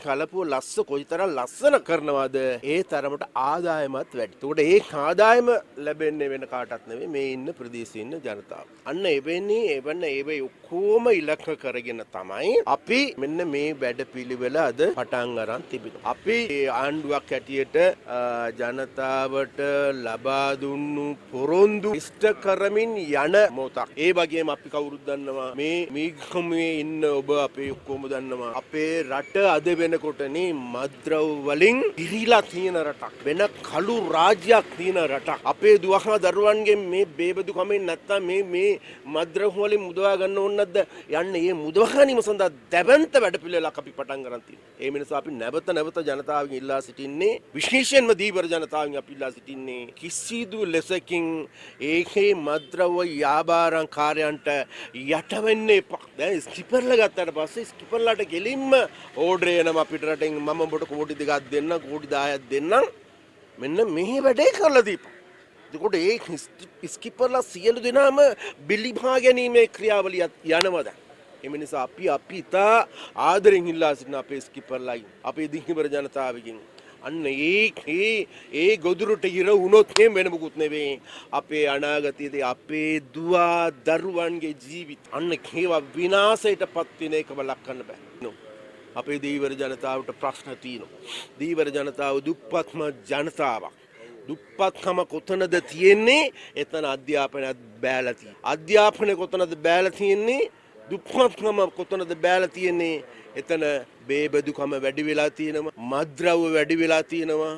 කලපුව ලස්ස කොයිතරම් ලස්සන කරනවද ඒ තරමට ආදායමත් වැඩි. ඒකට ඒ ආදායම ලැබෙන්නේ වෙන කාටවත් නෙවෙයි මේ ඉන්න ප්‍රදේශයේ ඉන්න ජනතාව. අන්න ඒ ඔක්කොම ඉලක්ක කරගෙන තමයි අපි මෙන්න මේ වැඩපිළිවෙල අද පටන් අරන් තිබෙනවා. අපි ආණ්ඩුවක් හැටියට ජනතාවට ලබා දුන්නු පොරොන්දු ඉෂ්ට කරමින් යන මොහොතක්. ඒ වගේම අපි කවුරුත් දන්නවා මේ මීගමේ ඉන්න ඔබ අපේ ඔක්කොම දන්නවා අපේ රට අද වෙනකොටනේ මද්ද්‍රව්‍ය වලින් ඉහිලා තියෙන රටක්. වෙන කළු රාජ්‍යයක් තියෙන රටක්. අපේ දුවහා දරුවන්ගෙන් මේ බේබදු කමෙන් නැත්තම් මේ මද්ද්‍රව්‍ය වලින් මුදවා ගන්න ඕන නැද්ද? යන්නේ මේ මුදවා ගැනීම සඳහා දැවැන්ත වැඩපිළිවෙලක් අපි පටන් ගන්න තියෙනවා. ඒ නිසා අපි නැවත ජනතාවගෙන් ඉල්ලා සිටින්නේ විශේෂයෙන්ම දීවර ජනතාවගෙන් අපි ඉල්ලා සිටින්නේ කිසිදු ලෙසකින් ඒකේ මද්ද්‍රව්‍ය ව්‍යාපාරකාරයන්ට යට වෙන්න එපා. දැන් ස්කිපර්ලා ගත්තාට පස්සේ ස්කිපර්ලාට ගෙලින්ම ඕඩර් එනවා අපිට රටෙන් මම ඔබට කෝටි 2ක් දෙන්නම් කෝටි 10ක් දෙන්නම් මෙන්න මේ වැඩේ කරලා දීපන්. එතකොට ඒ ස්කිපර්ලා සියලු දෙනාම බිලිභා ගැනීමේ ක්‍රියාවලියක් යනවා දැන්. ඒ නිසා අපි ඉතා ආදරෙන් ඉල්ලා සිටින අපේ ස්කිපර්ලායි අපේ දිහිවර ජනතාවගෙන් අන්න ඒ ගොදුරට ඉර වුණොත් වෙන මොකුත් නෙවෙයි අපේ අනාගතයේදී අපේ දුව දරුවන්ගේ ජීවිත අන්න ඒවා විනාශයටපත් වෙන එකම ලක්කන්න බෑ. අපේ දීවර ජනතාවට ප්‍රශ්න තියෙනවා. දීවර ජනතාව දුප්පත්ම ජනතාවක්. දුප්පත්කම කොතනද තියෙන්නේ? එතන අධ්‍යාපනයත් බෑලා තියෙනවා. අධ්‍යාපනය කොතනද බෑලා තියෙන්නේ? දුප්පත්කම කොතනද බෑලා තියෙන්නේ? එතන බේබදුකම වැඩි වෙලා තියෙනවා. මද්ද්‍රව්‍ය වැඩි වෙලා තියෙනවා.